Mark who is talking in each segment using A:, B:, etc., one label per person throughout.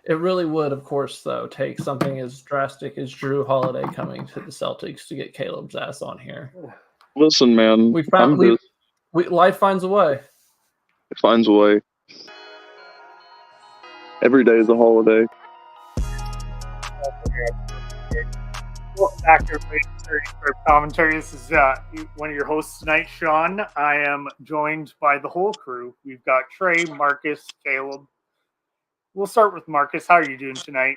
A: It really would, of course, though, take something as drastic as Drew Holiday coming to the Celtics to get Caleb's ass on here.
B: Listen, man,
A: Life finds a way.
B: It finds a way. Every day is a holiday.
C: Welcome back to commentary. This is one of your hosts tonight, Sean. I am joined by the whole crew. We've got Trey, Marcus, Caleb. We'll start with Marcus. How are you doing tonight?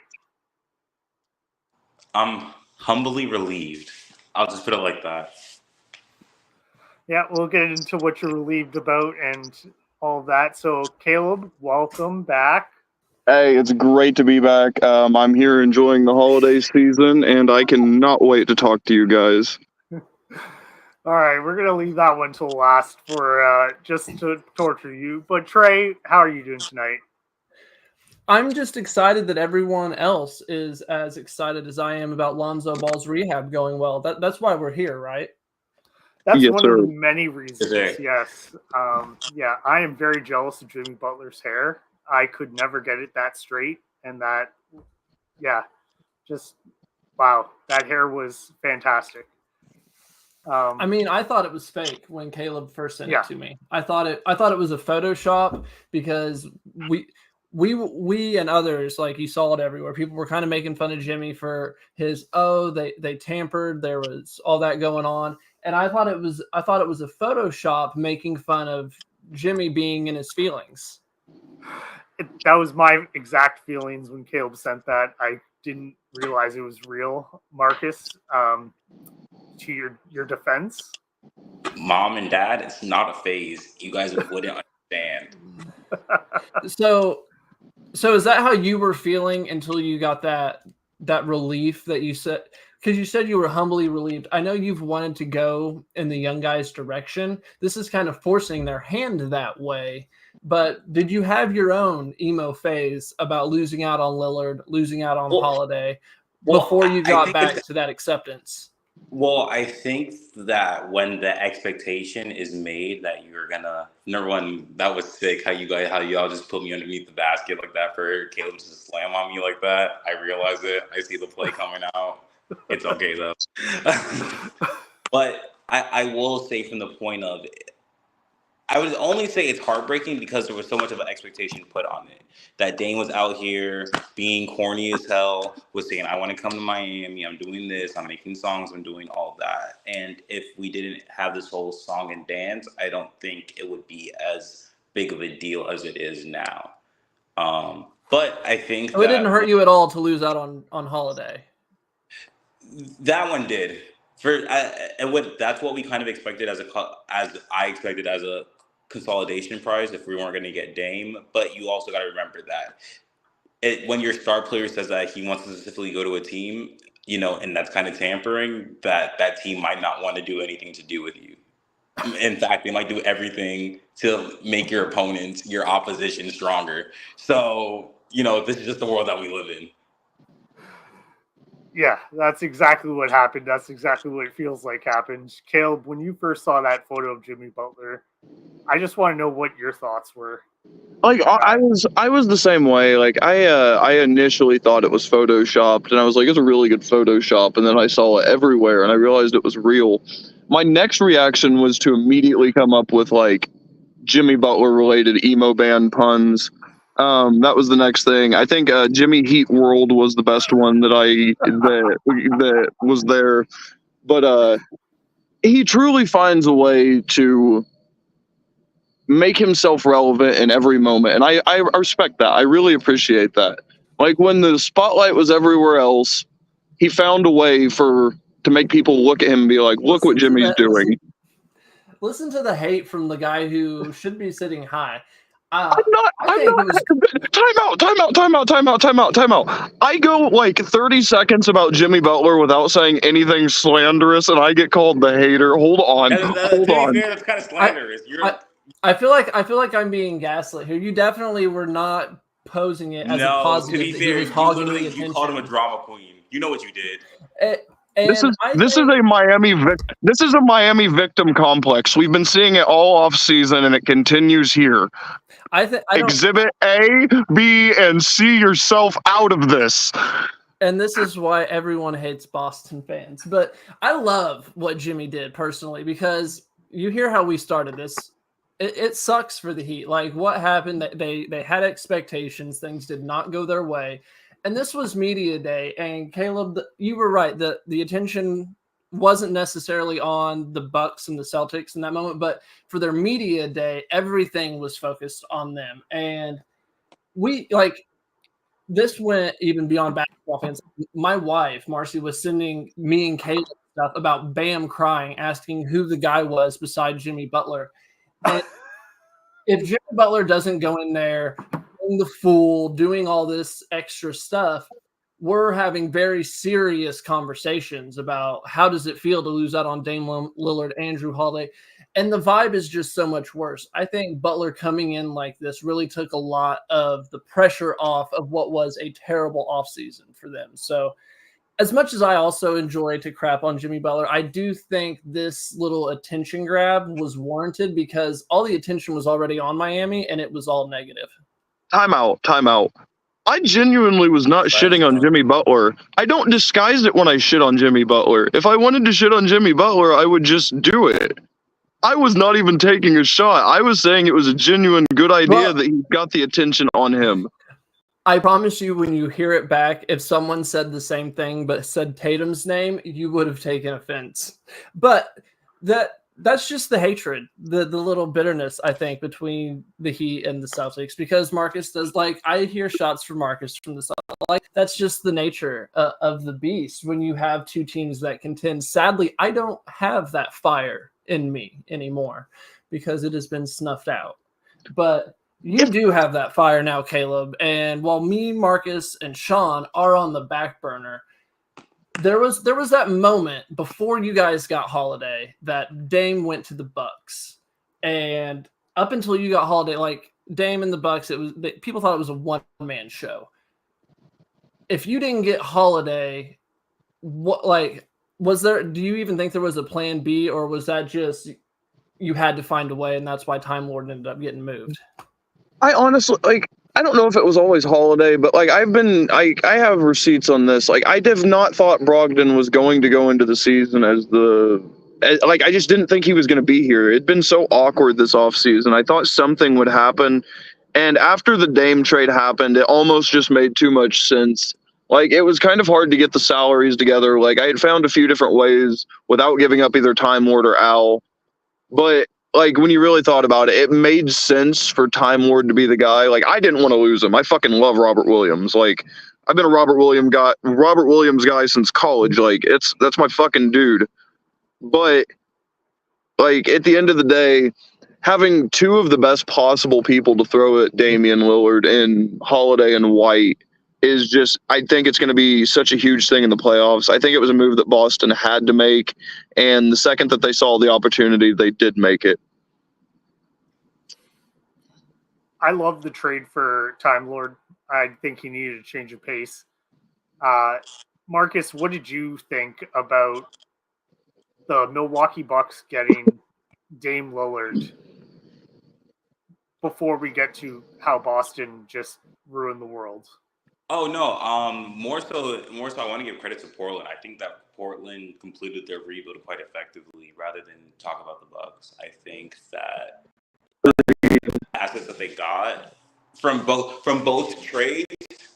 D: I'm humbly relieved. I'll just put it like that.
C: Yeah, we'll get into what you're relieved about and all of that. So, Caleb, welcome back.
B: Hey, it's great to be back. I'm here enjoying the holiday season, and I cannot wait to talk to you guys.
C: All right, we're going to leave that one till last for just to torture you. But Trey, how are you doing tonight?
A: I'm just excited that everyone else is as excited as I am about Lonzo Ball's rehab going well. That's why we're here, right?
C: That's yes, one of the many reasons, yes. Yeah, I am very jealous of Jimmy Butler's hair. I could never get it that straight. And that, yeah, just, wow, that hair was fantastic.
A: I mean, I thought it was fake when Caleb first sent it to me. I thought it was a Photoshop because we and others, like you saw it everywhere. People were kind of making fun of Jimmy for his, they tampered. There was all that going on. And I thought it was a Photoshop making fun of Jimmy being in his feelings.
C: That was my exact feelings when Caleb sent that. I didn't realize it was real. Marcus, to your defense.
D: Mom and Dad, it's not a phase. You guys wouldn't understand.
A: So is that how you were feeling until you got that relief that you said? Because you said you were humbly relieved. I know you've wanted to go in the young guys' direction. This is kind of forcing their hand that way. But did you have your own emo phase about losing out on Lillard, losing out on Holiday before you got back to that acceptance?
D: Well, I think that when the expectation is made that you're gonna, number one, that was sick how y'all just put me underneath the basket like that for Caleb to just slam on me like that. I realize it. I see the play coming out. It's okay though. But I will say from the point of, I would only say it's heartbreaking because there was so much of an expectation put on it. That Dame was out here being corny as hell, was saying, I want to come to Miami, I'm doing this, I'm making songs, I'm doing all that. And if we didn't have this whole song and dance, I don't think it would be as big of a deal as it is now. But I think
A: it didn't hurt you at all to lose out on Holiday.
D: That one did. That's what we kind of expected as I expected as a consolidation prize if we weren't going to get Dame. But you also got to remember that when your star player says that he wants to specifically go to a team, and that's kind of tampering, that team might not want to do anything to do with you. In fact, they might do everything to make your opponent, your opposition, stronger. So, this is just the world that we live in.
C: Yeah, that's exactly what happened. That's exactly what it feels like happened. Caleb, when you first saw that photo of Jimmy Butler, I just want to know what your thoughts were.
B: Like I was the same way. Like I initially thought it was photoshopped, and I was like, it's a really good Photoshop. And then I saw it everywhere, and I realized it was real. My next reaction was to immediately come up with like Jimmy Butler related emo band puns. That was the next thing. I think Jimmy Heat World was the best one that was there. But he truly finds a way to make himself relevant in every moment. And I respect that. I really appreciate that. Like when the spotlight was everywhere else, he found a way to make people look at him and be like, look what Jimmy's doing.
A: Listen to the hate from the guy who should be sitting high.
B: I'm not. Time out. I go like 30 seconds about Jimmy Butler without saying anything slanderous, and I get called the hater. Hold on.
D: That's kind of slanderous.
A: I feel like I'm being gaslit here. You definitely were not posing it as a positive.
D: To be fair, you called him a drama queen. You know what you did.
B: This is a Miami victim complex. We've been seeing it all off season, and it continues here.
A: I don't,
B: Exhibit A, B, and C yourself out of this.
A: And this is why everyone hates Boston fans. But I love what Jimmy did personally, because you hear how we started this. It sucks for the Heat. Like, what happened? They had expectations. Things did not go their way. And this was media day. And Caleb, you were right. The attention wasn't necessarily on the Bucks and the Celtics in that moment, but for their media day, everything was focused on them. And this went even beyond basketball fans. My wife, Marcy, was sending me and Caleb stuff about Bam crying, asking who the guy was beside Jimmy Butler. And if Jimmy Butler doesn't go in there playing the fool, doing all this extra stuff, we're having very serious conversations about how does it feel to lose out on Dame Lillard, Andrew Holiday, and the vibe is just so much worse. I think Butler coming in like this really took a lot of the pressure off of what was a terrible offseason for them. So as much as I also enjoy to crap on Jimmy Butler, I do think this little attention grab was warranted because all the attention was already on Miami and it was all negative.
B: Time out. I genuinely was not shitting on Jimmy Butler. I don't disguise it when I shit on Jimmy Butler. If I wanted to shit on Jimmy Butler, I would just do it. I was not even taking a shot. I was saying it was a genuine good idea that he got the attention on him.
A: I promise you, when you hear it back, if someone said the same thing but said Tatum's name, you would have taken offense. But that's just the hatred, the little bitterness, I think, between the Heat and the Celtics, because Marcus does, I hear shots from Marcus from the Celtics. That's just the nature of the beast when you have two teams that contend. Sadly, I don't have that fire in me anymore because it has been snuffed out. But you do have that fire now, Caleb. And while me, Marcus, and Sean are on the back burner, there was that moment before you guys got Holiday that Dame went to the Bucks, and up until you got Holiday, Dame and the Bucks, people thought it was a one-man show. If you didn't get Holiday, was there? Do you even think there was a plan B, or was that just you had to find a way, and that's why Time Lord ended up getting moved?
B: I honestly I don't know if it was always Holiday, but I have receipts on this. I have not thought Brogdon was going to go into the season as I just didn't think he was going to be here. It'd been so awkward this offseason. I thought something would happen. And after the Dame trade happened, it almost just made too much sense. It was kind of hard to get the salaries together. I had found a few different ways without giving up either Time Lord or Al. But when you really thought about it, it made sense for Time Lord to be the guy. I didn't want to lose him. I fucking love Robert Williams. I've been a Robert Williams guy since college. That's my fucking dude. But at the end of the day, having two of the best possible people to throw at Damian Lillard and Holiday and White is just, I think it's going to be such a huge thing in the playoffs. I think it was a move that Boston had to make, and the second that they saw the opportunity, they did make it.
C: I love the trade for Time Lord. I think he needed a change of pace. Marcus, what did you think about the Milwaukee Bucks getting Dame Lillard before we get to how Boston just ruined the world?
D: Oh no, more so I want to give credit to Portland. I think that Portland completed their rebuild quite effectively rather than talk about the Bucks. I think that the assets that they got from both trades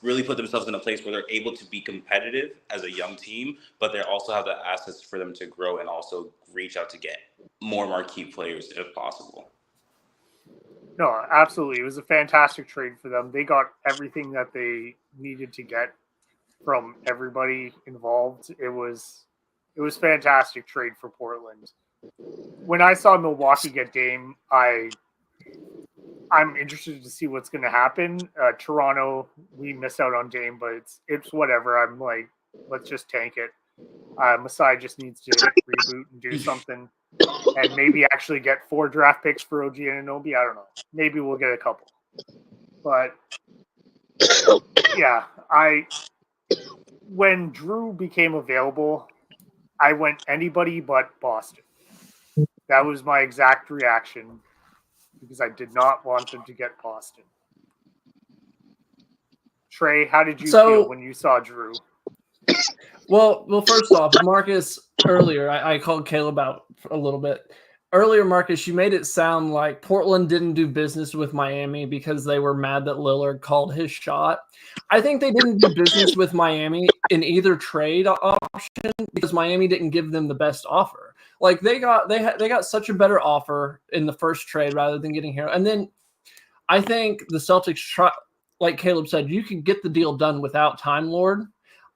D: really put themselves in a place where they're able to be competitive as a young team, but they also have the assets for them to grow and also reach out to get more marquee players if possible.
C: No, absolutely. It was a fantastic trade for them. They got everything that they needed to get from everybody involved. It was fantastic trade for Portland. When I saw Milwaukee get Dame, I'm interested to see what's going to happen. Toronto, we missed out on Dame, but it's whatever. I'm let's just tank it. Masai just needs to reboot and do something, and maybe actually get 4 draft picks for OG Anunoby. I don't know. Maybe we'll get a couple. But yeah, when Drew became available, I went anybody but Boston. That was my exact reaction. because I did not want them to get Boston. Trey, how did you feel when you saw Drew?
A: Well, first off, Marcus, earlier, I called Caleb out a little bit. Earlier, Marcus, you made it sound like Portland didn't do business with Miami because they were mad that Lillard called his shot. I think they didn't do business with Miami in either trade option because Miami didn't give them the best offer. Like they got such a better offer in the first trade rather than getting Hero. And then I think the Celtics, like Caleb said, you could get the deal done without Time Lord.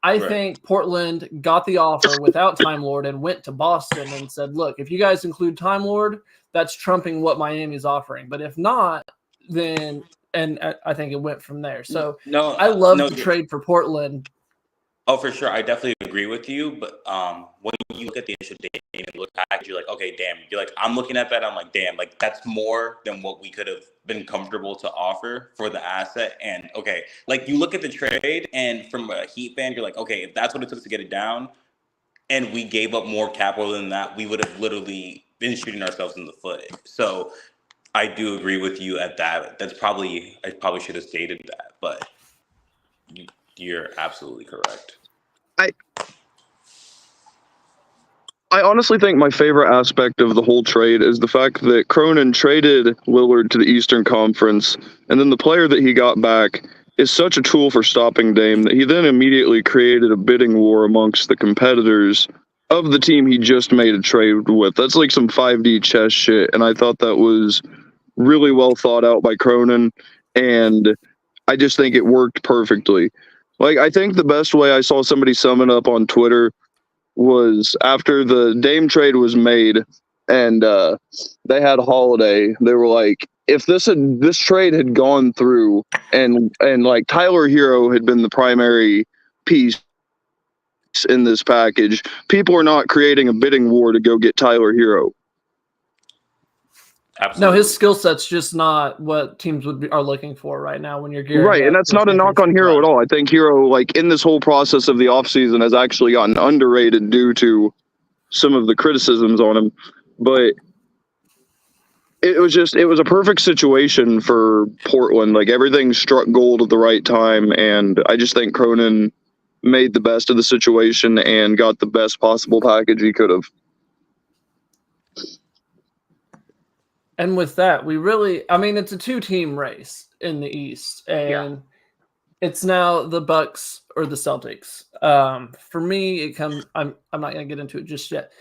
A: I think Portland got the offer without Time Lord and went to Boston and said, look, if you guys include Time Lord, that's trumping what Miami's offering. But if not, then – and I think it went from there. So I love the trade for Portland.
D: Oh, for sure. I definitely agree with you. But when you look at the initial Dame and look package, you're like, okay, damn. You're like, I'm looking at that. I'm like, damn, like that's more than what we could have been comfortable to offer for the asset. And okay, like you look at the trade and from a Heat fan, you're like, okay, if that's what it took to get it down and we gave up more capital than that, we would have literally been shooting ourselves in the foot. So I do agree with you at that. I probably should have stated that, but you're absolutely correct.
B: I honestly think my favorite aspect of the whole trade is the fact that Cronin traded Lillard to the Eastern Conference, and then the player that he got back is such a tool for stopping Dame that he then immediately created a bidding war amongst the competitors of the team he just made a trade with. That's like some 5D chess shit, and I thought that was really well thought out by Cronin, and I just think it worked perfectly. Like, I think the best way I saw somebody sum it up on Twitter was after the Dame trade was made and they had Holiday, they were like, if this trade had gone through and like Tyler Hero had been the primary piece in this package, people are not creating a bidding war to go get Tyler Hero.
D: Absolutely.
A: No, his skill set's just not what teams are looking for right now when you're gearing
B: right, and that's not a knock on Hero at all. I think Hero, like in this whole process of the offseason, has actually gotten underrated due to some of the criticisms on him. But it was a perfect situation for Portland. Like everything struck gold at the right time, and I just think Cronin made the best of the situation and got the best possible package he could have.
A: And with that, it's a two-team race in the East, and it's now the Bucks or the Celtics. For me, I'm not going to get into it just yet.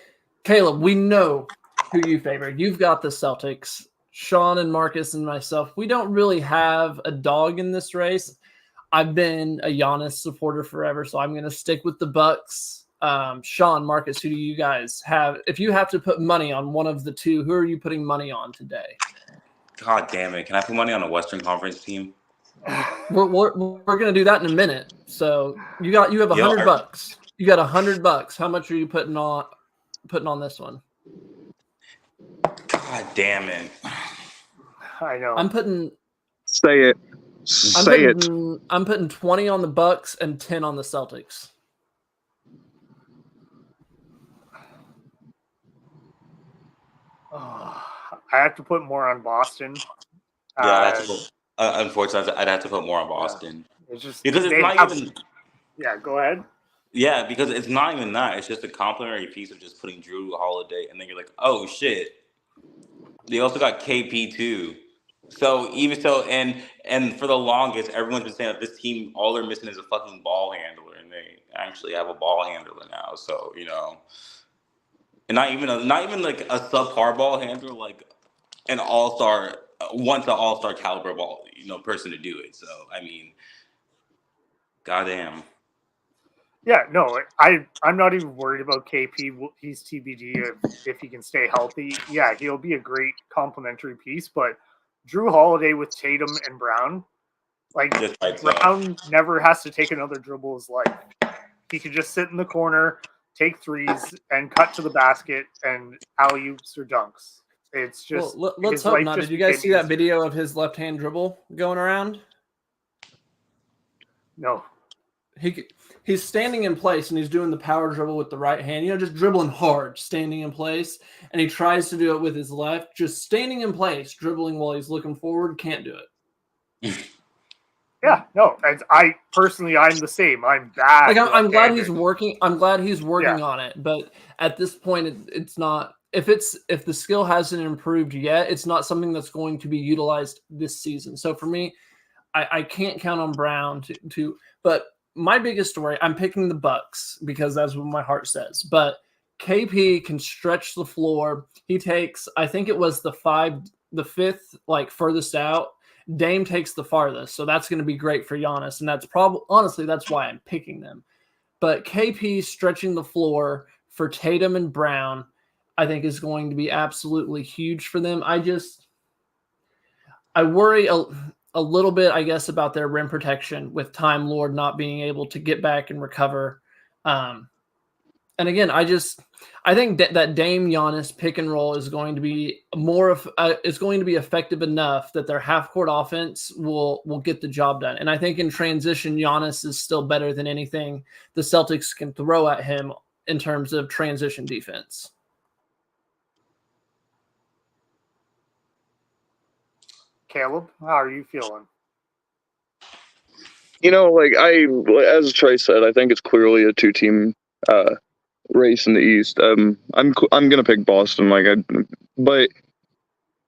A: Caleb, we know who you favor. You've got the Celtics. Sean and Marcus and myself, we don't really have a dog in this race. I've been a Giannis supporter forever, so I'm going to stick with the Bucks. Sean, Marcus, who do you guys have? If you have to put money on one of the two, who are you putting money on today?
D: God damn it. Can I put money on a Western Conference team?
A: We're going to do that in a minute. So you have $100. You got $100. How much are you putting on this one?
D: God damn it.
C: I know.
B: Say it.
A: I'm putting 20 on the Bucks and 10 on the Celtics.
C: I have to put more on Boston.
D: Unfortunately, I'd have to put more on Boston.
C: It's just
D: because it's not even.
C: Yeah, go ahead.
D: Yeah, because it's not even that. It's just a complimentary piece of just putting Drew Holiday, and then you're like, oh shit. They also got KP too. So even so, and for the longest, everyone's been saying that this team, all they're missing is a fucking ball handler, and they actually have a ball handler now. So and not even like a subpar ball handler, like an all-star, once an all-star caliber ball, person to do it. So I mean, goddamn.
C: Yeah, no, I'm not even worried about KP. He's TBD if he can stay healthy. Yeah, he'll be a great complementary piece, but Drew Holiday with Tatum and Brown, Brown never has to take another dribble his life. He could just sit in the corner, take threes, and cut to the basket and alley-oops or dunks. It's just
A: let's hope not. Did you guys see that video of his left-hand dribble going around?
C: No.
A: he's standing in place and he's doing the power dribble with the right hand, just dribbling hard, standing in place, and he tries to do it with his left, just standing in place, dribbling while he's looking forward, can't do it.
C: Yeah, no, I'm the same. I'm bad.
A: Like I'm glad he's working. I'm glad he's working on it, but at this point, it's not. If the skill hasn't improved yet, it's not something that's going to be utilized this season. So for me, I can't count on Brown to. But my biggest story, I'm picking the Bucks because that's what my heart says. But KP can stretch the floor. He takes, I think it was the fifth, like furthest out. Dame takes the farthest, so that's going to be great for Giannis, and that's honestly that's why I'm picking them. But KP stretching the floor for Tatum and Brown, I think is going to be absolutely huge for them. I worry a little bit, I guess, about their rim protection with Time Lord not being able to get back and recover. And again, I think that Dame Giannis pick and roll is going to be effective enough that their half court offense will get the job done. And I think in transition, Giannis is still better than anything the Celtics can throw at him in terms of transition defense.
C: Caleb, how are you feeling?
B: As Trey said, I think it's clearly a 2-team race in the East. I'm gonna pick Boston. But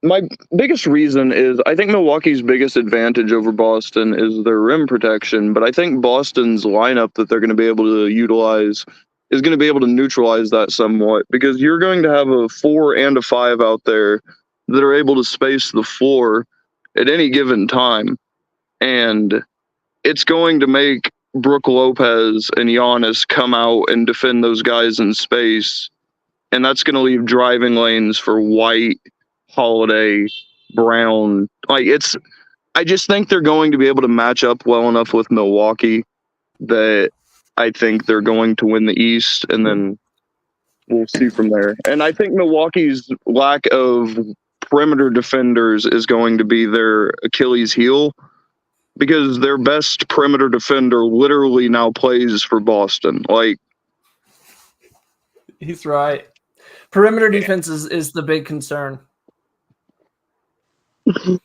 B: my biggest reason is I think Milwaukee's biggest advantage over Boston is their rim protection. But I think Boston's lineup that they're going to be able to utilize is going to be able to neutralize that somewhat, because you're going to have a 4 and a 5 out there that are able to space the floor at any given time, and it's going to make Brook Lopez and Giannis come out and defend those guys in space, and that's going to leave driving lanes for White, Holiday, Brown. I just think they're going to be able to match up well enough with Milwaukee that I think they're going to win the East, and then we'll see from there. And I think Milwaukee's lack of perimeter defenders is going to be their Achilles heel, because their best perimeter defender literally now plays for Boston.
A: He's right. Perimeter defense is the big concern.
C: Marcus?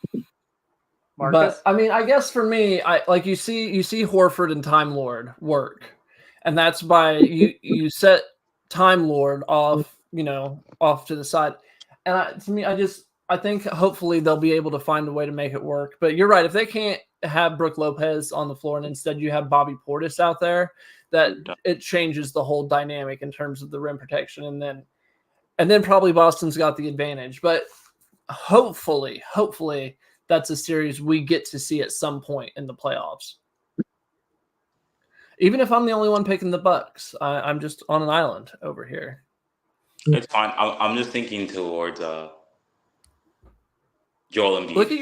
A: But I mean, I guess for me, you see Horford and Time Lord work, and that's by you set Time Lord off to the side, and I think hopefully they'll be able to find a way to make it work. But you're right. If they can't have Brook Lopez on the floor and instead you have Bobby Portis out there, that it changes the whole dynamic in terms of the rim protection. And then probably Boston's got the advantage. But hopefully that's a series we get to see at some point in the playoffs. Even if I'm the only one picking the Bucks, I'm just on an island over here.
D: It's fine. I'm just thinking towards Joel Embiid.
A: Look at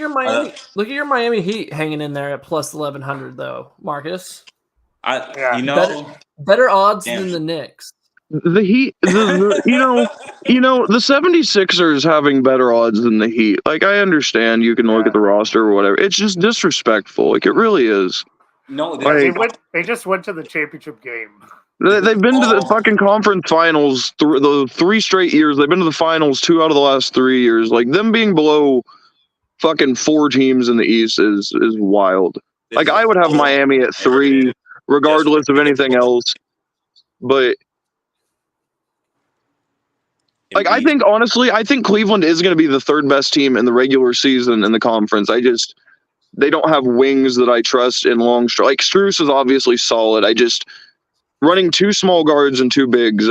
A: your Miami Heat hanging in there at plus 1,100 though, Marcus. Better odds than the Knicks.
B: The Heat, the 76ers having better odds than the Heat. I understand you can look at the roster or whatever. It's just disrespectful. It really is.
D: No,
C: they just went to the championship game.
B: They've been to the fucking conference finals the 3 straight years. They've been to the finals 2 out of the last 3 years. Them being below fucking 4 teams in the East is wild. I would have Miami at 3, regardless of anything else. But I think Cleveland is going to be the 3rd best team in the regular season in the conference. They don't have wings that I trust in long strike. Strus is obviously solid. Running 2 small guards and 2 bigs,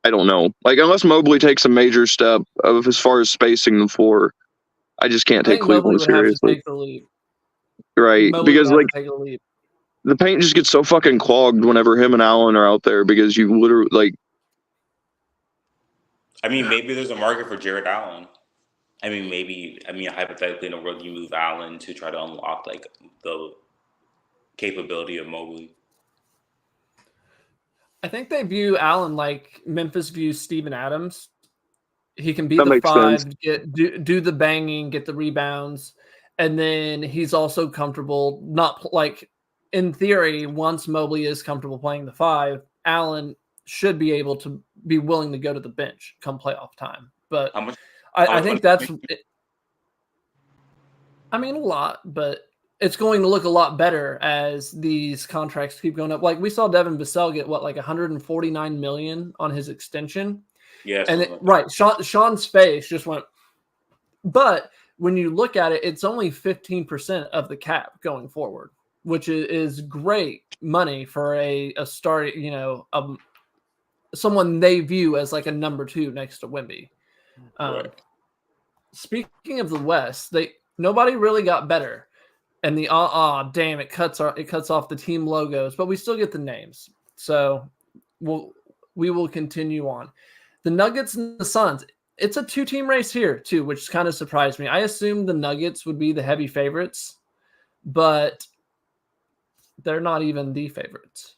B: I don't know. Unless Mobley takes a major step as far as spacing the floor, I just can't take Cleveland seriously. Right, because the paint just gets so fucking clogged whenever him and Allen are out there, because you literally
D: maybe there's a market for Jared Allen. Hypothetically, in a world you move Allen to try to unlock the capability of Mobley.
A: I think they view Allen like Memphis views Steven Adams. He can be
B: that
A: the 5,
B: sense.
A: do the banging, get the rebounds, And then he's also comfortable, not like in theory, once Mobley is comfortable playing the 5, Allen should be able to be willing to go to the bench come playoff time. But I think that's, I mean, a lot, but it's going to look a lot better as these contracts keep going up. Like we saw Devin Vassell get what, like $149 million on his extension.
D: Yes.
A: And right. Sean's face just went, but when you look at it, it's only 15% of the cap going forward, which is great money for a start, someone they view as like a number 2 next to Wemby. Speaking of the West, nobody really got better. And the damn, it cuts off the team logos, but we still get the names. So we will continue on. The Nuggets and the Suns. It's a 2-team race here too, which kind of surprised me. I assumed the Nuggets would be the heavy favorites, but they're not even the favorites.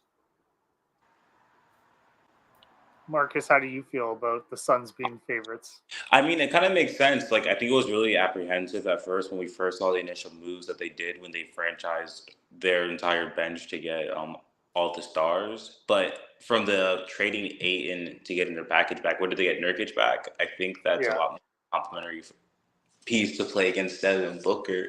C: Marcus, how do you feel about the Suns being favorites?
D: I mean, it kind of makes sense. Like, I think it was really apprehensive at first when we first saw the initial moves that they did when they franchised their entire bench to get all the stars. But from the trading Ayton to getting their package back, what did they get? Nurkic back? I think that's a lot more complimentary piece to play against Devin Booker.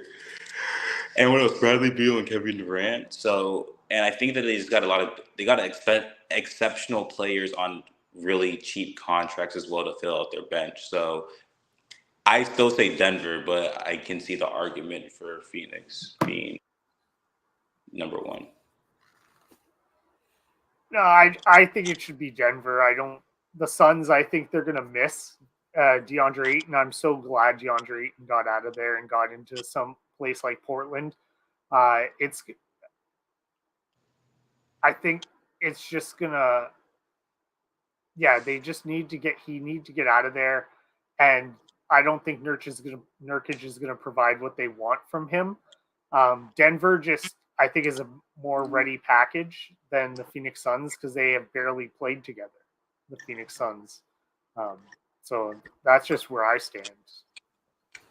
D: And what else? Bradley Beal and Kevin Durant. So, and I think that they just got they got exceptional players on really cheap contracts as well to fill out their bench. So I still say Denver, but I can see the argument for Phoenix being number 1.
C: No, I think it should be Denver. The Suns, I think they're going to miss DeAndre Ayton. I'm so glad DeAndre Ayton got out of there and got into some place like Portland. I think it's just going to, they just need to get out of there. And I don't think Nurkic is going to provide what they want from him. Denver I think is a more ready package than the Phoenix Suns because they have barely played together, the Phoenix Suns. So that's just where I stand.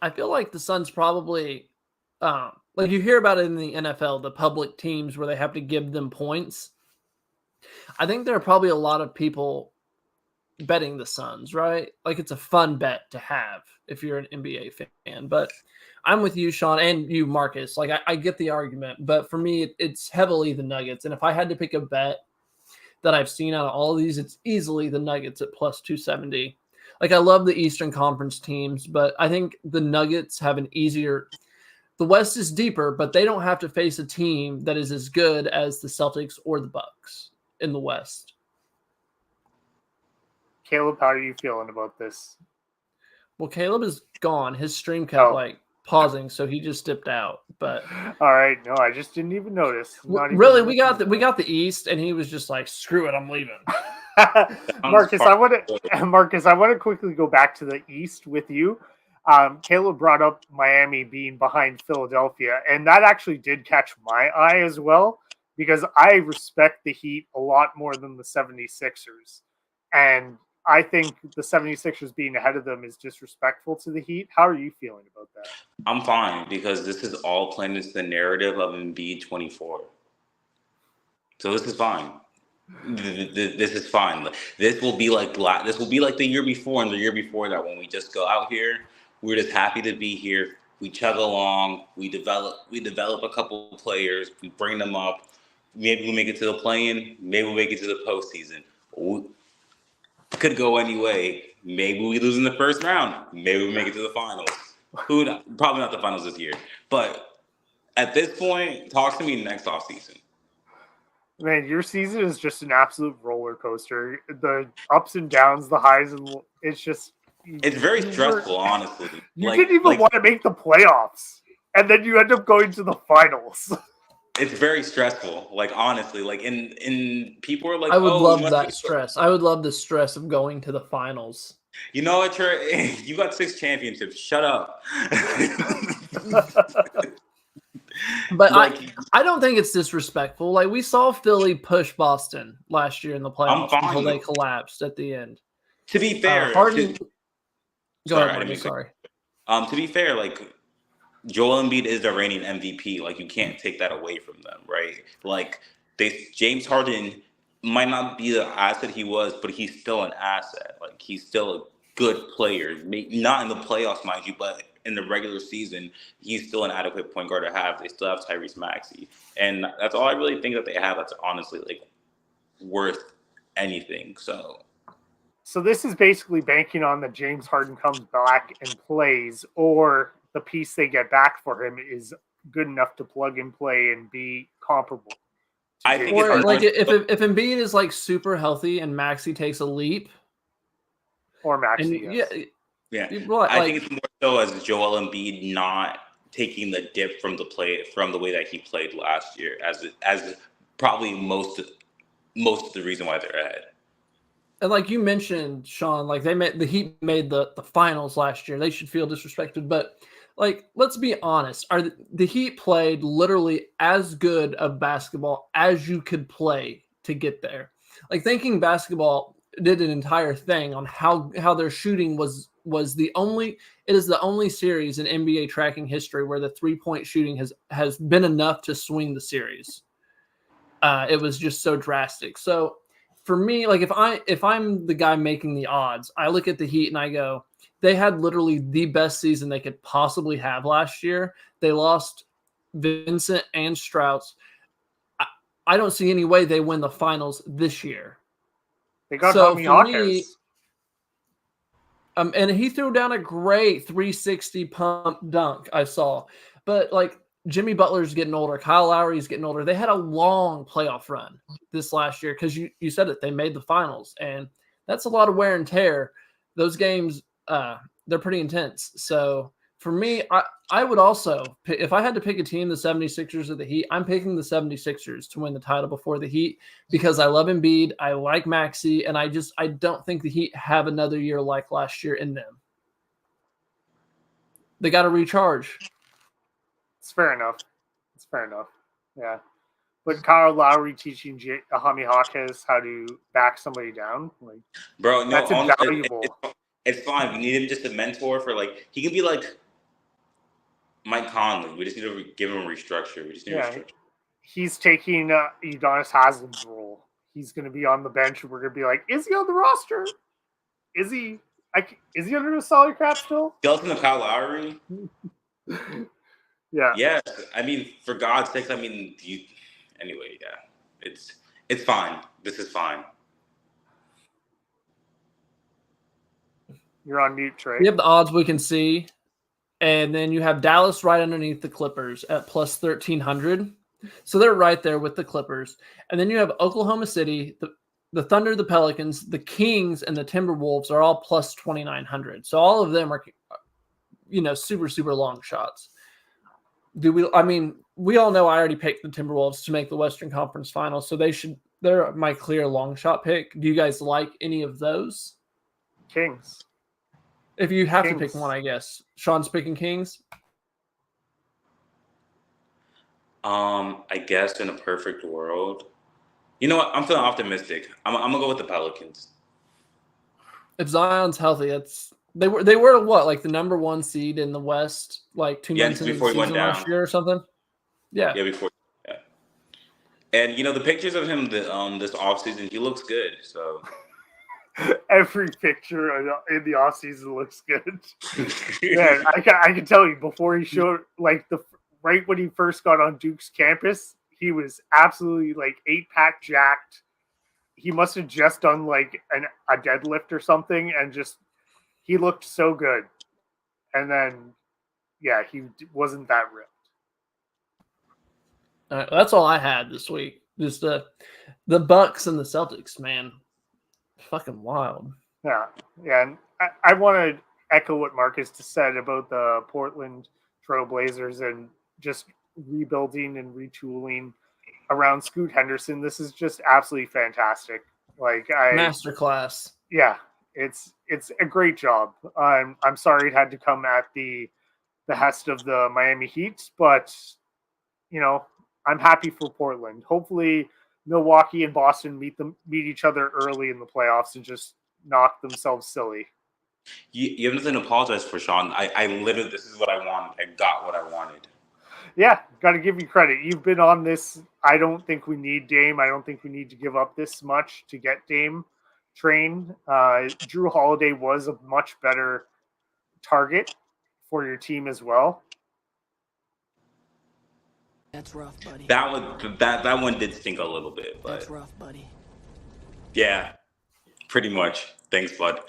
A: I feel like the Suns probably, like you hear about it in the NFL, the public teams where they have to give them points. I think there are probably a lot of people betting the Suns, right? Like it's a fun bet to have if you're an NBA fan. But I'm with you, Sean, and you, Marcus. Like I get the argument, but for me, it's heavily the Nuggets. And if I had to pick a bet that I've seen out of all of these, it's easily the Nuggets at plus 270. Like I love the Eastern Conference teams, but I think the Nuggets have an easier. The West is deeper, but they don't have to face a team that is as good as the Celtics or the Bucks in the West.
C: Caleb, how are you feeling about this?
A: Well, Caleb is gone. His stream kept pausing, so he just dipped out. But
C: all right, no, I just didn't even notice.
A: Really, we got the East, and he was just like, "Screw it, I'm leaving."
C: Marcus, I want to quickly go back to the East with you. Caleb brought up Miami being behind Philadelphia, and that actually did catch my eye as well because I respect the Heat a lot more than the 76ers. And I think the 76ers being ahead of them is disrespectful to the Heat. How are you feeling about that?
D: I'm fine because this is all playing into the narrative of Embiid 24. So this is fine. This is fine. This will be like the year before and the year before that when we just go out here. We're just happy to be here. We chug along. We develop a couple of players. We bring them up. Maybe we make it to the play-in. Maybe we make it to the postseason. Could go any way. Maybe we lose in the first round. Maybe we make it to the finals. Who knows? Probably not the finals this year. But at this point, talk to me next offseason.
C: Man, your season is just an absolute roller coaster. The ups and downs, the highs, and it's
D: very stressful, honestly.
C: You didn't even want to make the playoffs, and then you end up going to the finals.
D: It's very stressful, like honestly. Like in people are like,
A: I would love that stress. I would love the stress of going to the finals.
D: You know what, Trey? You got 6 championships. Shut up.
A: But I don't think it's disrespectful. Like we saw Philly push Boston last year in the playoffs until they collapsed at the end.
D: To be fair,
A: Harden. Go ahead, sorry.
D: To be fair, like Joel Embiid is the reigning MVP. Like, you can't take that away from them, right? Like, James Harden might not be the asset he was, but he's still an asset. Like, he's still a good player. Not in the playoffs, mind you, but in the regular season, he's still an adequate point guard to have. They still have Tyrese Maxey. And that's all I really think that they have that's honestly, like, worth anything. So
C: this is basically banking on that James Harden comes back and plays, or the piece they get back for him is good enough to plug and play and be comparable.
D: I think
A: or like if Embiid is like super healthy and Maxey takes a leap,
C: or Maxey,
D: yeah. I think it's more so as Joel Embiid not taking the dip from the way that he played last year, as probably most of the reason why they're ahead.
A: And like you mentioned, Sean, like the Heat made the finals last year. They should feel disrespected, but like, let's be honest. The Heat played literally as good of basketball as you could play to get there. Like, thinking basketball did an entire thing on how their shooting was the only series in NBA tracking history where the 3-point shooting has been enough to swing the series. It was just so drastic. So for me, like if I'm the guy making the odds, I look at the Heat and I go, they had literally the best season they could possibly have last year. They lost Vincent and Strauss. I don't see any way they win the finals this year.
C: They got Tommy Hawkins.
A: And he threw down a great 360 pump dunk, I saw. But like, Jimmy Butler's getting older. Kyle Lowry's getting older. They had a long playoff run this last year because you said it. They made the finals, and that's a lot of wear and tear. Those games, they're pretty intense. So for me, I would also, if I had to pick a team, the 76ers or the Heat, I'm picking the 76ers to win the title before the Heat because I love Embiid. I like Maxey, and I don't think the Heat have another year like last year in them. They got to recharge.
C: It's fair enough. Yeah. But Kyle Lowry teaching Jaime Jaquez how to back somebody down, like,
D: bro, no,
C: that's invaluable.
D: It's fine. We need him just a mentor for, like, he can be like Mike Conley. We just need to give him a restructure.
C: He's taking Udonis Haslam's role. He's going to be on the bench, and we're going to be like, is he on the roster? Is he under the salary cap still?
D: Skeleton of Kyle Lowry.
C: Yeah.
D: Yes. I mean, for God's sakes, I mean, anyway, yeah. It's fine. This is fine.
C: You're on mute, Trey.
A: We have the odds we can see. And then you have Dallas right underneath the Clippers at plus 1,300. So they're right there with the Clippers. And then you have Oklahoma City, the Thunder, the Pelicans, the Kings, and the Timberwolves are all plus 2,900. So all of them are, super, super long shots. We all know I already picked the Timberwolves to make the Western Conference Finals, so they're my clear long shot pick. Do you guys like any of those?
C: Kings.
A: If you have to pick one, I guess. Sean's picking Kings?
D: I guess in a perfect world. You know what? I'm feeling optimistic. I'm gonna go with the Pelicans.
A: If Zion's healthy, they were what, like the number 1 seed in the West, like 2 months into the season last year or something? Yeah.
D: Yeah, before. Yeah. And the pictures of him this offseason, he looks good. So
C: every picture in the offseason looks good. Man, I can tell you, before he showed, like, right when he first got on Duke's campus, he was absolutely like 8-pack jacked. He must have just done like a deadlift or something, and he looked so good. And then, yeah, he wasn't that ripped.
A: That's all I had this week. Just the Bucks and the Celtics, man. Fucking wild.
C: Yeah. And I want to echo what Marcus just said about the Portland Trail Blazers and just rebuilding and retooling around Scoot Henderson. This is just absolutely fantastic. Like,
A: masterclass.
C: Yeah, it's a great job. I'm sorry it had to come at the behest of the Miami Heat, but I'm happy for Portland. Hopefully Milwaukee and Boston meet each other early in the playoffs and just knock themselves silly.
D: You have nothing to apologize for, Sean. I literally, this is what I wanted. I got what I wanted.
C: Yeah, got to give you credit. You've been on this. I don't think we need Dame. I don't think we need to give up this much to get Dame train. Drew Holiday was a much better target for your team as well.
E: That's rough, buddy.
D: That one did stink a little bit, but
E: that's rough, buddy.
D: Yeah, pretty much. Thanks, bud.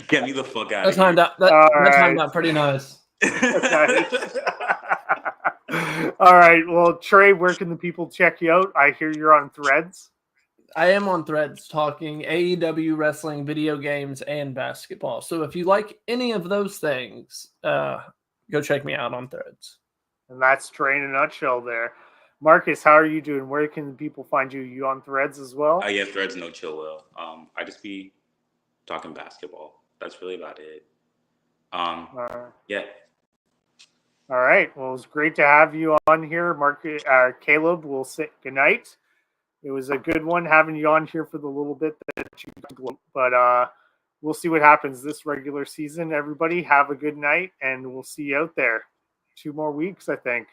D: Get me the fuck out
A: That
D: of here.
A: That timed out pretty nice.
C: All right. Well, Trey, where can the people check you out? I hear you're on Threads.
A: I am on Threads talking AEW, wrestling, video games, and basketball. So if you like any of those things, go check me out on Threads.
C: And that's Trey in a nutshell there. Marcus, how are you doing? Where can people find you? You on Threads as well?
D: Yeah, Threads, no chill will. I just be talking basketball. That's really about it. Yeah.
C: All right. Well, it's great to have you on here. Caleb will say goodnight. It was a good one having you on here for the little bit that you got, but we'll see what happens this regular season. Everybody have a good night, and we'll see you out there. 2 more weeks, I think.